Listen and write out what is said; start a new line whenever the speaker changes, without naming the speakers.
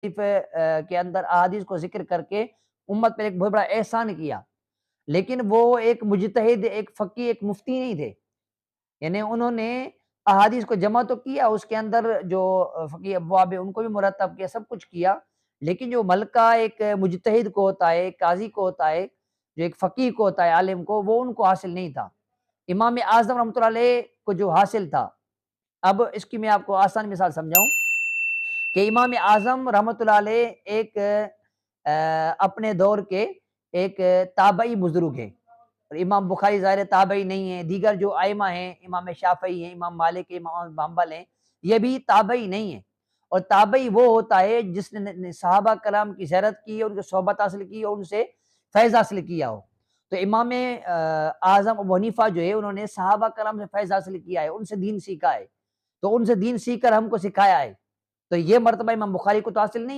کے اندر احادیث کو ذکر کر کے امت پر ایک بہت بڑا احسان کیا، لیکن وہ ایک مجتہد، ایک فقی، ایک مفتی نہیں تھے۔ یعنی انہوں نے احادیث کو جمع تو کیا، اس کے اندر جو فقی ابواب ہیں ان کو بھی مرتب کیا، سب کچھ کیا، لیکن جو ملکہ ایک مجتہد کو ہوتا ہے، ایک قاضی کو ہوتا ہے، جو ایک فقیہ کو ہوتا ہے، عالم کو، وہ ان کو حاصل نہیں تھا۔ امام اعظم رحمۃ اللہ علیہ کو جو حاصل تھا، اب اس کی میں آپ کو آسان مثال سمجھاؤں کہ امام اعظم رحمۃ اللہ علیہ ایک اپنے دور کے ایک تابعی بزرگ ہیں، اور امام بخاری ظاہر تابعی نہیں ہیں، دیگر جو ائمہ ہیں، امام شافعی ہیں، امام مالک ہیں، امام حنبل ہیں، یہ بھی تابعی نہیں ہیں۔ اور تابعی وہ ہوتا ہے جس نے صحابہ کرام کی زیارت کی، ان کی صحبت حاصل کی اور ان سے فیض حاصل کیا ہو۔ تو امام اعظم ابو حنیفہ جو ہے، انہوں نے صحابہ کرام سے فیض حاصل کیا ہے، ان سے دین سیکھا ہے، تو ان سے دین سیکھ کر ہم کو سکھایا ہے، تو یہ مرتبہ امام بخاری کو تو حاصل نہیں